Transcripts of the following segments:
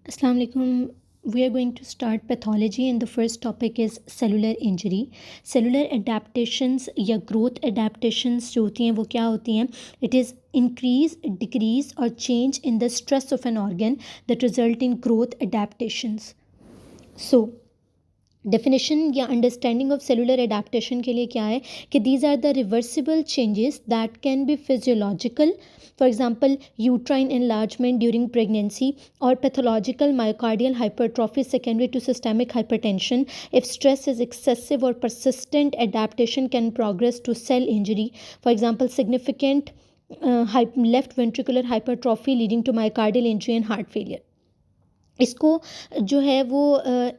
Assalamu alaikum. We are going to start pathology, and the first topic is cellular injury. Cellular adaptations या growth adaptations जो होती हैं वो क्या होती हैं? It is increase, decrease or change in the stress of an organ that result in growth adaptations. So definition या understanding of cellular adaptation के लिए क्या है कि these are the reversible changes that can be physiological, for example uterine enlargement during pregnancy, और pathological myocardial hypertrophy secondary to systemic hypertension. If stress is excessive और persistent, adaptation can progress to cell injury, for example significant left ventricular hypertrophy leading to myocardial injury and heart failure. इसको जो है वो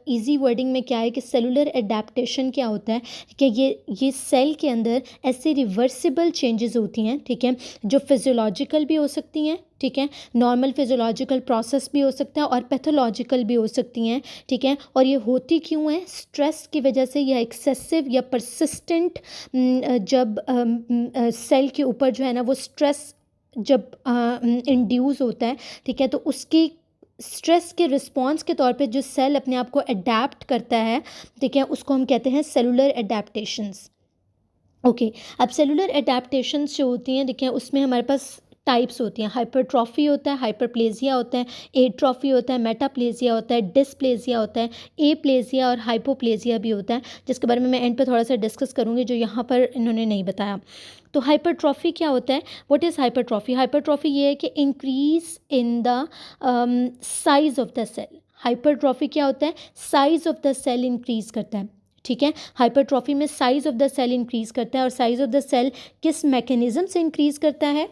easy wording में क्या है कि cellular adaptation क्या होता है कि ये सेल के अंदर ऐसे रिवर्सिबल चेंजेस होती हैं, ठीक है, जो फिजियोलॉजिकल भी हो सकती हैं, ठीक है, नॉर्मल फिजियोलॉजिकल प्रोसेस भी हो सकता है और पैथोलॉजिकल भी हो सकती हैं, ठीक है. और ये होती क्यों है? स्ट्रेस की वजह से या एक्सेसिव या परसिस्टेंट जब सेल के ऊपर जो है ना वो स्ट्रेस जब इंड्यूस होता है, ठीक है, तो उसकी स्ट्रेस के रिस्पॉन्स के तौर पे जो सेल अपने आप को अडेप्ट करता है, ठीक है, उसको हम कहते हैं सेलुलर एडेप्टेशंस. ओके, अब सेलुलर एडेप्टेशंस जो होती हैं, देखिए उसमें हमारे पास टाइप्स होती हैं. हाइपरट्रॉफी होता है, हाइपरप्लेजिया होता है, एट्रॉफी होता है, मेटाप्लेजिया होता है, डिस्प्लेजिया होता है, एप्लेजिया और हाइपोप्लेजिया भी होता है, जिसके बारे में मैं एंड पे थोड़ा सा डिस्कस करूँगी जो यहाँ पर इन्होंने नहीं बताया. तो हाइपरट्रॉफी क्या होता है? What is hypertrophy? हाइपरट्रॉफी ये है कि increase in the size of the cell. Hypertrophy क्या होता है? Size of the cell increase करता है, ठीक है. हाइपरट्रॉफी में size of the cell increase करता है, और साइज ऑफ द सेल किस मैकेनिज्म से इंक्रीज करता है?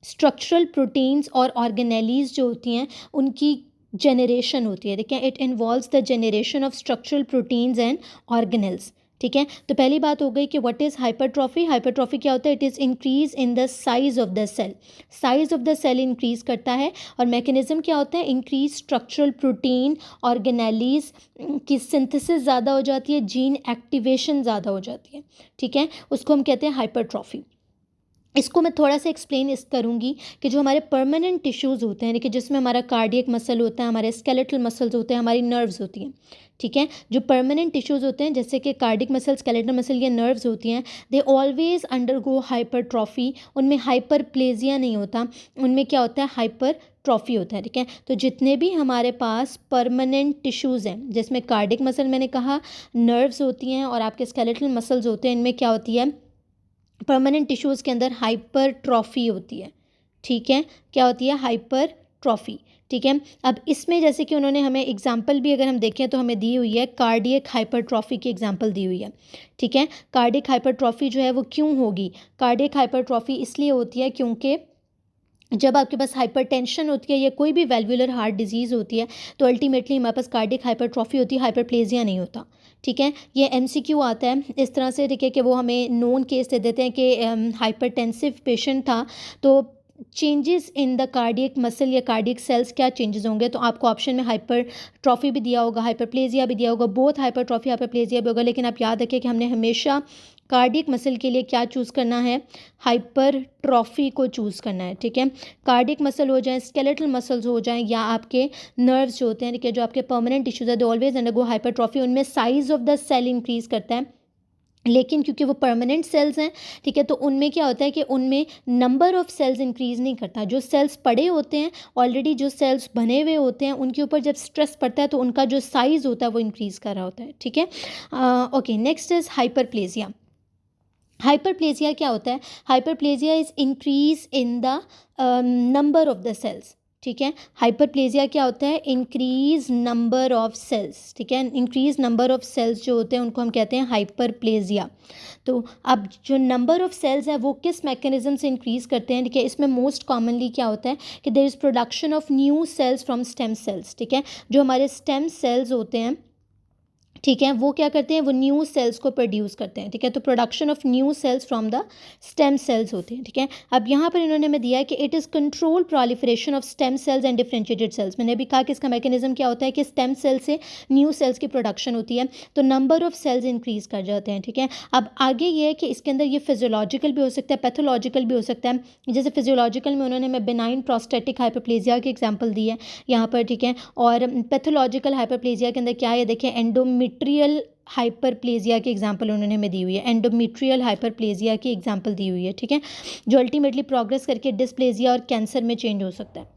स्ट्रक्चरल प्रोटीन्स और ऑर्गेनेलीज जो होती हैं उनकी जनरेशन होती है. देखिए, it involves the generation of structural proteins and organelles, ठीक है. तो पहली बात हो गई कि व्हाट इज़ हाइपरट्रॉफी. हाइपरट्रॉफी क्या होता है? It is increase in the size of the cell. Size of the cell increase करता है, और मैकेनिज्म क्या होता है? इंक्रीज स्ट्रक्चरल प्रोटीन, ऑर्गेनेलीज की सिंथेसिस ज़्यादा हो जाती है, जीन एक्टिवेशन ज़्यादा हो जाती है, ठीक है, उसको हम कहते हैं हाइपरट्रॉफी. इसको मैं थोड़ा सा एक्सप्लेन इस करूँगी कि जो हमारे परमानेंट टिश्यूज़ होते हैं, देखिए जिसमें हमारा कार्डियक मसल होता है, हमारे स्केलेटल मसल्स होते हैं, हमारी नर्व्स होती हैं, ठीक है. जो परमानेंट टिश्यूज़ होते हैं जैसे कि कार्डिक मसल, स्केलेटल मसल या नर्व्स होती हैं, दे ऑलवेज अंडरगो हाइपरट्रॉफी. उनमें हाइपरप्लेजिया नहीं होता, उनमें क्या होता है? हाइपरट्रॉफी होता है, ठीक है. तो जितने भी हमारे पास परमानेंट टिश्यूज़ हैं, जिसमें कार्डिक मसल मैंने कहा, नर्व्स होती हैं और आपके स्केलेटल मसल्स होते हैं, इनमें क्या होती है? परमानेंट टिश्यूज़ के अंदर हाइपरट्रॉफी होती है, ठीक है. क्या होती है? हाइपरट्रॉफी, ठीक है. अब इसमें जैसे कि उन्होंने हमें एग्जांपल भी अगर हम देखें तो हमें दी हुई है, कार्डियक हाइपरट्रॉफी की एग्जांपल दी हुई है, ठीक है. कार्डियक हाइपरट्रॉफी जो है वो क्यों होगी? कार्डियक हाइपरट्रॉफी इसलिए होती है क्योंकि जब आपके पास हाइपरटेंशन होती है या कोई भी वैल्वुलर हार्ट डिजीज़ होती है, तो अल्टीमेटली हमारे पास कार्डियक हाइपरट्रॉफी होती है, हाइपरप्लेजिया नहीं होता, ठीक है. ये एमसीक्यू आता है इस तरह से, ठीक है, कि वो हमें नोन केस दे देते हैं कि हाइपरटेंसिव पेशेंट था, तो changes in the cardiac muscle या कार्डियक सेल्स क्या चेंजेस होंगे? तो आपको ऑप्शन में हाइपरट्रॉफी भी दिया होगा, हाइपरप्लेजिया भी दिया होगा, बोथ हाइपरट्रॉफी हाइपरप्लेजिया भी होगा. लेकिन आप याद रखिए कि हमने हमेशा कार्डियक मसल के लिए क्या चूज़ करना है? हाइपरट्रॉफी को चूज़ करना है, ठीक है. कार्डियक मसल हो जाए, स्केलेटल मसल्स हो जाएं, या आपके नर्व्स जो होते हैं, ठीक है, जो आपके परमानेंट टिश्यूज है, दे ऑलवेज अंडरगो हाइपरट्रॉफी. उनमें size of the cell increase करता है, लेकिन क्योंकि वो परमानेंट सेल्स हैं, ठीक है, तो उनमें क्या होता है कि उनमें नंबर ऑफ सेल्स इंक्रीज नहीं करता. जो सेल्स पड़े होते हैं ऑलरेडी, जो सेल्स बने हुए होते हैं, उनके ऊपर जब स्ट्रेस पड़ता है तो उनका जो साइज़ होता है वो इंक्रीज़ कर रहा होता है, ठीक है. Okay, next is hyperplasia. Hyperplasia क्या होता है? Hyperplasia is increase in the number of the cells, ठीक है. हाइपरप्लेजिया क्या होता है? इंक्रीज नंबर ऑफ सेल्स, ठीक है. इंक्रीज नंबर ऑफ सेल्स जो होते हैं उनको हम कहते हैं हाइपरप्लेजिया. तो अब जो नंबर ऑफ सेल्स है वो किस मैकेनिज्म से इंक्रीज करते हैं? ठीक है, इसमें मोस्ट कॉमनली क्या होता है कि there is production of new cells from stem cells, ठीक है. जो हमारे स्टेम सेल्स होते हैं, ठीक है, वो क्या करते हैं, वो न्यू सेल्स को प्रोड्यूस करते हैं। ठीक है, तो production of new cells from the stem cells होते हैं। ठीक है, अब यहाँ पर इन्होंने हमें दिया है कि it is control proliferation of stem sales and differentiated sales. मैंने भी कहा कि इसका मैकेनिज्म क्या होता है कि स्टेम सेल से न्यू सेल्स की प्रोडक्शन होती है, तो नंबर ऑफ सेल्स इंक्रीज कर जाते हैं। ठीक है, अब आगे ये है कि इसके अंदर ये फिजियोलॉजिकल भी हो सकता है, पैथोलॉजिकल भी हो सकता है। जैसे फिजियोलॉजिकल में उन्होंने हमें बेनाइन प्रोस्टेटिक हाइपरप्लेजिया की एग्जाम्पल दी है यहाँ पर। ठीक है, और पैथोलॉजिकल हाइपरप्लेजिया के अंदर क्या है, देखें एंडोमेट्रियल हाइपरप्लेजिया की एग्जांपल उन्होंने हमें दी हुई है, एंडोमेट्रियल हाइपरप्लेजिया की एग्जांपल दी हुई है। ठीक है, जो अल्टीमेटली प्रोग्रेस करके डिस्प्लेजिया और कैंसर में चेंज हो सकता है।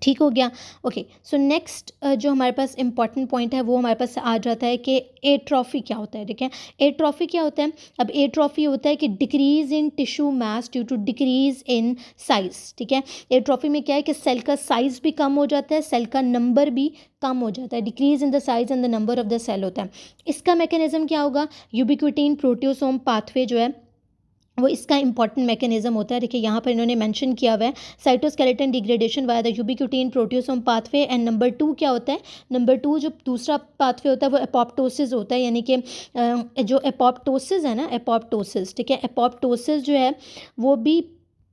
ठीक हो गया। ओके, सो नेक्स्ट जो हमारे पास इंपॉर्टेंट पॉइंट है वो हमारे पास आ जाता है कि एट्रॉफी क्या होता है। ठीक है, एट्रॉफी क्या होता है, अब एट्रॉफी होता है कि decrease in tissue mass due to decrease in size. ठीक है, एट्रॉफी में क्या है कि सेल का साइज भी कम हो जाता है, सेल का नंबर भी कम हो जाता है, decrease in the size and the number of the cell होता है। इसका मैकेनिज्म क्या होगा, यूबिक्विटिन प्रोटियोसोम पाथवे जो है वो इसका इंपॉर्टेंट मैकेनिज्म होता है। देखिए यहाँ पर इन्होंने मेंशन किया हुआ है cytoskeleton degradation via the ubiquitin proteasome pathway, and number 2 क्या होता है, नंबर 2 जो दूसरा पाथवे होता है वो एपोप्टोसिस होता है, यानी कि जो एपोप्टोसिस है ना, एपोप्टोसिस, ठीक है, एपोप्टोसिस जो है वो भी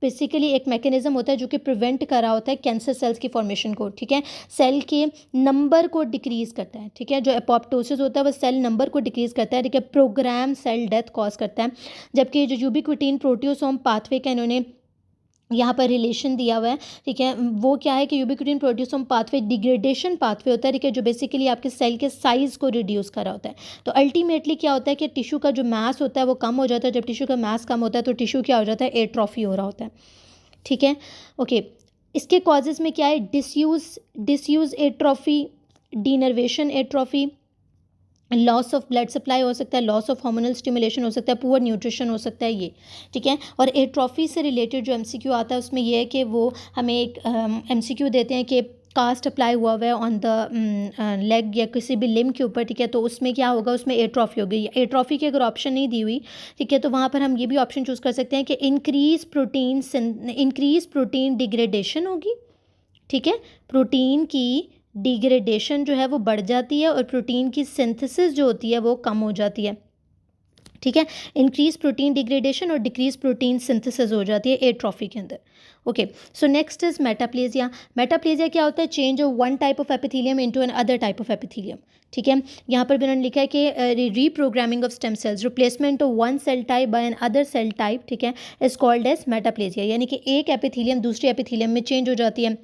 बेसिकली एक मैकेनिज्म होता है जो कि प्रिवेंट कर रहा होता है कैंसर सेल्स की फॉर्मेशन को। ठीक है, सेल के नंबर को डिक्रीज करता है। ठीक है, जो एपोप्टोसिस होता है वो सेल नंबर को डिक्रीज करता है। ठीक है, प्रोग्राम सेल डेथ कॉज करता है, जबकि जो यूबिक्विटिन प्रोटियोसोम पाथवे का इन्होंने यहाँ पर रिलेशन दिया हुआ है। ठीक है, वो क्या है कि यूबिक्विटिन प्रोटियोसोम पाथवे डिग्रेडेशन पाथवे होता है। ठीक है, जो बेसिकली आपके सेल के साइज़ को रिड्यूस कर रहा होता है। तो अल्टीमेटली क्या होता है कि टिश्यू का जो मास होता है वो कम हो जाता है। जब टिश्यू का मास कम होता है तो टिश्यू क्या हो जाता है, एट्रॉफी हो रहा होता है। ठीक है, ओके, इसके कॉजेज़ में क्या है, disuse atrophy, denervation atrophy, loss of blood supply हो सकता है, लॉस ऑफ हार्मोनल स्टिमुलेशन हो सकता है, पुअर न्यूट्रिशन हो सकता है ये। ठीक है, और एट्रॉफी से रिलेटेड जो एमसीक्यू आता है उसमें यह है कि वो हमें एक एमसीक्यू देते हैं कि कास्ट अप्लाई हुआ है ऑन द लेग या किसी भी लिम्ब के ऊपर। ठीक है, तो उसमें क्या होगा, उसमें एट्रॉफी होगी। एट्रॉफी की अगर ऑप्शन नहीं दी हुई, ठीक है, तो वहाँ पर हम ये भी ऑप्शन चूज़ कर सकते हैं कि इंक्रीज प्रोटीन डिग्रेडेशन होगी। ठीक है, प्रोटीन की डिग्रेडेशन जो है वो बढ़ जाती है और प्रोटीन की सिंथेसिस जो होती है वो कम हो जाती है। ठीक है, इंक्रीज प्रोटीन डिग्रेडेशन और डिक्रीज प्रोटीन सिंथेसिस हो जाती है एट्रॉफी के अंदर। Okay, so next is metaplasia. Metaplasia क्या होता है, change of one type of epithelium into another type of epithelium. ठीक है, यहाँ पर भी उन्होंने लिखा है कि reprogramming of stem cells, replacement of one cell type by another cell type, ठीक है, इज कॉल्ड एज मेटाप्लेजिया, यानी कि एक एपिथेलियम दूसरे एपिथेलियम में चेंज हो जाती है।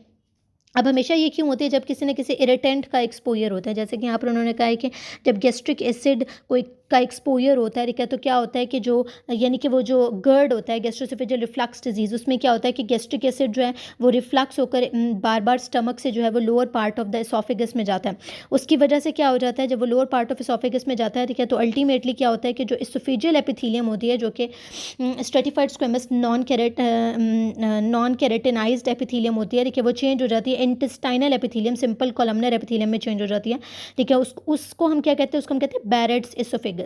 अब हमेशा ये क्यों होती है, जब किसी न किसी इरिटेंट का एक्सपोजर होता है, जैसे कि यहाँ पर उन्होंने कहा है कि जब गैस्ट्रिक एसिड कोई का एक्सपोजर होता है, ठीक है, तो क्या होता है कि जो यानी कि वो जो गर्ड होता है गैस्ट्रोएसोफेजियल रिफ्लक्स डिजीज़, उसमें क्या होता है कि गैस्ट्रिक एसिड जो है वो रिफ्लक्स होकर बार बार स्टमक से जो है वो lower part of the oesophagus में जाता है। उसकी वजह से क्या हो जाता है, जब वो लोअर पार्ट ऑफ एसोफेगस में जाता है, ठीक है, तो अल्टीमेटली क्या होता है कि जो एसोफेजियल एपिथेलियम होती है, जो कि stratified squamous non keratinised epithelium होती है, ठीक है, वो चेंज हो जाती है intestinal epithelium, simple columnar epithelium में चेंज हो जाती है। ठीक है, उसको हम क्या कहते हैं, उसको हम कहते हैं बैरेट्स एसोफेगस।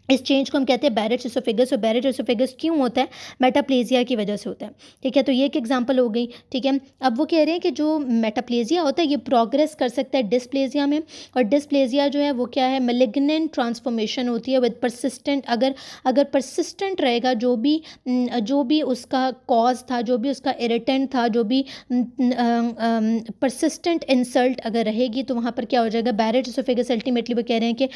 इस चेंज को हम कहते हैं बैरेट्स एसोफेगस। और बैरेट्स एसोफेगस क्यों होता है, मेटाप्लेजिया की वजह से होता है। ठीक है, तो ये एक एग्जांपल हो गई। ठीक है, अब वो कह रहे हैं कि जो मेटाप्लेजिया होता है ये प्रोग्रेस कर सकता है डिस्प्लेजिया में, और डिस्प्लेजिया जो है वो क्या है, मेलिग्नेंट ट्रांसफॉर्मेशन होती है विद परसिस्टेंट, अगर परसिस्टेंट रहेगा जो भी उसका कॉज था, जो भी उसका इरिटेंट था, जो भी परसिस्टेंट इंसल्ट अगर रहेगी तो वहाँ पर क्या हो जाएगा, बैरेट्स एसोफेगस अल्टीमेटली वो कह रहे हैं कि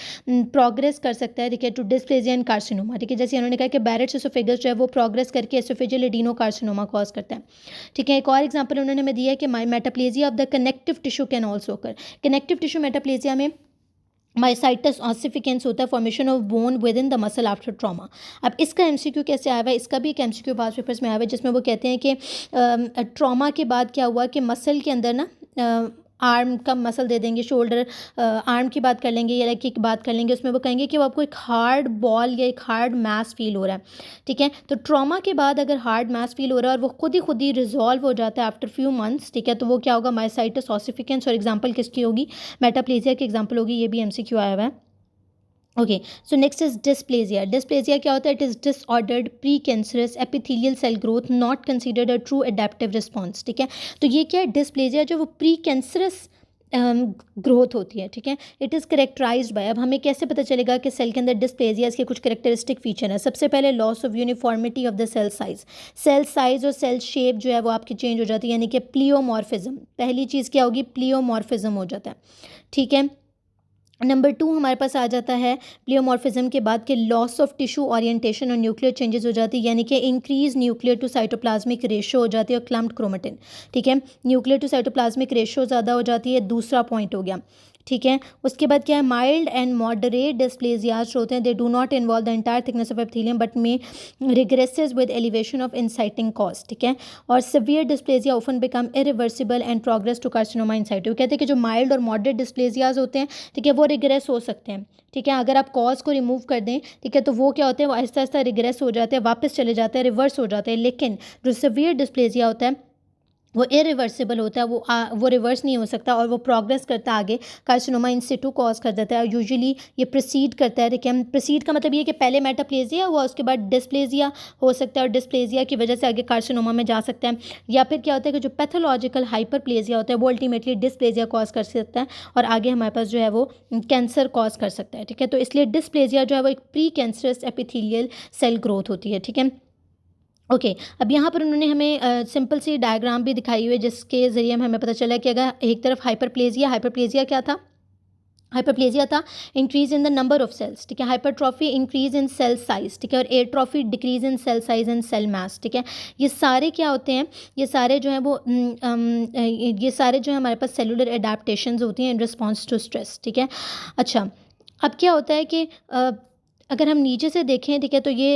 प्रोग्रेस कर सकता है। ठीक है, टू डिस्प्लेजिया एंड कार्सिनोमा। ठीक है, जैसे उन्होंने कहा कि बैरेट्स एसोफेगस जो है वो प्रोग्रेस करके एसोफेजियल एडिनो कार्सिनोमा कॉज करता है। ठीक है, एक और एग्जांपल उन्होंने हमें दिया है कि metaplasia of the connective tissue can also कर। कनेक्टिव टिश्यू मेटाप्लेजिया में माइसाइटस ऑसिफिकेंस होता है, formation of bone with in the muscle after trauma. अब इसका एमसीक्यू कैसे आया हुआ है, इसका भी एक एमसीक्यू पास पेपर्स में आया हुआ है, जिसमें वो कहते हैं कि ट्रॉमा के बाद क्या हुआ कि मसल के अंदर ना आर्म का मसल दे देंगे, शोल्डर आर्म की बात कर लेंगे या लेग की बात कर लेंगे, उसमें वो कहेंगे कि वो आपको एक हार्ड बॉल या एक हार्ड मैस फील हो रहा है। ठीक है, तो ट्रॉमा के बाद अगर हार्ड मैस फील हो रहा है और वो खुद ही रिजॉल्व हो जाता है आफ्टर फ्यू मंथ्स, ठीक है, तो वो क्या होगा, माइसाइटस ऑसिफिकेंस। और एग्जांपल किसकी होगी, मेटाप्लेजिया की एग्जांपल होगी। ये भी एमसीक्यू आया हुआ है। Okay, so next is dysplasia. Dysplasia क्या होता है, it is disordered pre cancerous epithelial cell growth not considered a true adaptive response. ठीक है, तो ये क्या है, डिस्प्लेजिया जो वो प्री कैंसरस ग्रोथ होती है, ठीक है। इट इज़ करेक्टराइज्ड बाय, अब हमें कैसे पता चलेगा कि सेल के अंदर डिस्प्लेजिया के कुछ करेक्टरिस्टिक फीचर हैं। सबसे पहले loss of uniformity of the cell size और सेल शेप जो है वो आपकी चेंज हो जाती है, यानी कि प्लियोमॉर्फिज्म। पहली चीज़ क्या होगी, प्लियोमॉर्फिज्म हो जाता है, ठीक है। नंबर 2 हमारे पास आ जाता है प्लियोमॉर्फिज्म के बाद के लॉस ऑफ टिश्यू ओरिएंटेशन और न्यूक्लियर चेंजेस हो जाती है, यानी कि increase nuclear to cytoplasmic ratio हो जाती है और क्लम्प्ड क्रोमेटिन, ठीक है। न्यूक्लियर टू साइटोप्लाज्मिक रेशो ज़्यादा हो जाती है, दूसरा पॉइंट हो गया, ठीक है। उसके बाद क्या है, माइल्ड एंड मॉडरेट डिस्प्लेजियाज होते हैं, they do not involve the entire thickness of epithelium but may regresses with elevation of inciting cause, ठीक है। और severe dysplasia often become irreversible and progress to carcinoma in situ. कहते हैं कि जो mild और मॉडरेट डिस्प्लेजियाज होते हैं, ठीक है, वो रिग्रेस हो सकते हैं, ठीक है। अगर आप कॉज को रिमूव कर दें, ठीक है, तो वो क्या होते हैं, वो आहिस्ता आहिस्ता रिग्रेस हो जाते हैं, वापस चले जाते हैं, रिवर्स हो जाते हैं। लेकिन जो सिवियर डिस्प्लेजिया होता है वो इरिवर्सिबल होता है, वो रिवर्स नहीं हो सकता और वो प्रोग्रेस करता है आगे, कार्सिनोमा इन सिटू कॉज कर देता है। और यूजुअली ये प्रोसीड करता है, देखिए हम प्रोसीड का मतलब ये कि पहले मेटाप्लेजिया हुआ, उसके बाद डिस्प्लेजिया हो सकता है और डिस्प्लेजिया की वजह से आगे कार्सिनोमा में जा सकता है। या फिर क्या होता है कि जो पैथोलॉजिकल हाइपरप्लेजिया होता है वो अल्टीमेटली डिस्प्लेजिया कॉज कर सकता है और आगे हमारे पास जो है वो कैंसर कॉज कर सकता है, ठीक है। तो इसलिए डिस्प्लेजिया जो है वो एक pre cancerous epithelial cell growth होती है, ठीक है। ओके अब यहाँ पर उन्होंने हमें सिंपल सी डायग्राम भी दिखाई हुई है जिसके ज़रिए हमें पता चला कि अगर एक तरफ हाइपरप्लेजिया क्या था, हाइपरप्लेजिया था increase in the number of cells, ठीक है। Hypertrophy increase in cell size, ठीक है। और atrophy decrease in cell size and cell mass, ठीक है। ये सारे क्या होते हैं, ये सारे जो हैं वो ये सारे जो है हमारे पास सेलुलर एडाप्टेशंस होती हैं इन रिस्पॉन्स टू स्ट्रेस, ठीक है। अच्छा अब क्या होता है कि अगर हम नीचे से देखें, ठीक है, तो ये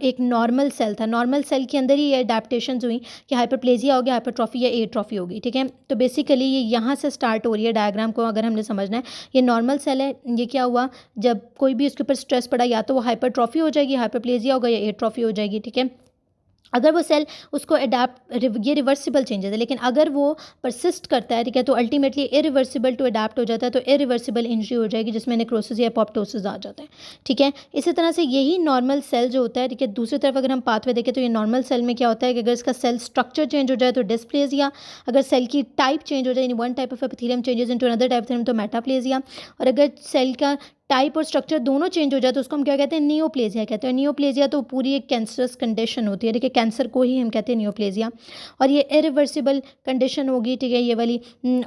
एक नॉर्मल सेल था, नॉर्मल सेल के अंदर ही ये अडेप्टेशंस हुई कि हाइपरप्लेजिया हो गया, हाइपरट्रॉफी या एट्रॉफी होगी, ठीक है। तो बेसिकली ये यहाँ से स्टार्ट हो रही है, डायग्राम को अगर हमने समझना है। ये नॉर्मल सेल है, ये क्या हुआ, जब कोई भी उसके ऊपर स्ट्रेस पड़ा या तो वो हाइपरट्रॉफी हो जाएगी, हाइपरप्लेजिया होगा, या एट्रॉफी हो जाएगी, ठीक है। अगर वो सेल उसको अडाप्ट, ये रिवर्सिबल चेंजेस है, लेकिन अगर वो परसिस्ट करता है, ठीक है, तो अल्टीमेटली इरिवर्सिबल टू अडाप्ट हो जाता है, तो इरिवर्सिबल इंजरी हो जाएगी जिसमें नेक्रोसिस या एपोप्टोसिस आ जाता है, ठीक है। इसी तरह से यही नॉर्मल सेल जो होता है, ठीक है, दूसरी तरफ अगर हम पाथवे देखें तो ये नॉर्मल सेल में क्या होता है कि अगर इसका सेल स्ट्रक्चर चेंज हो जाए तो डिस्प्लेजिया, अगर सेल की टाइप चेंज हो जाए, one type of epithelium changes into another type epithelium, तो मेटाप्लेजिया, और अगर सेल का टाइप और स्ट्रक्चर दोनों चेंज हो जाए तो उसको हम क्या कहते हैं, नियोप्लेजिया कहते हैं। नियोप्लेजिया तो पूरी एक कैंसरस कंडीशन होती है, ठीक है, कैंसर को ही हम कहते हैं नियोप्लेजिया, और ये इरिवर्सिबल कंडीशन होगी, ठीक है, ये वाली।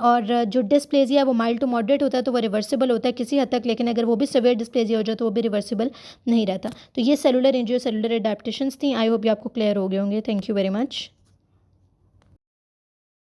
और जो डिस्प्लेजिया वो माइल्ड टू मॉडरेट होता है तो वो रिवर्सिबल होता है किसी हद तक, लेकिन अगर वो भी सिवियर डिस्प्लेजिया हो जाए तो वो भी रिवर्सिबल नहीं रहता। तो ये सेलुलर इंजरी, सेलुलर एडेप्टेशंस थी। आई होप ये आपको क्लियर हो गए होंगे। Thank you very much.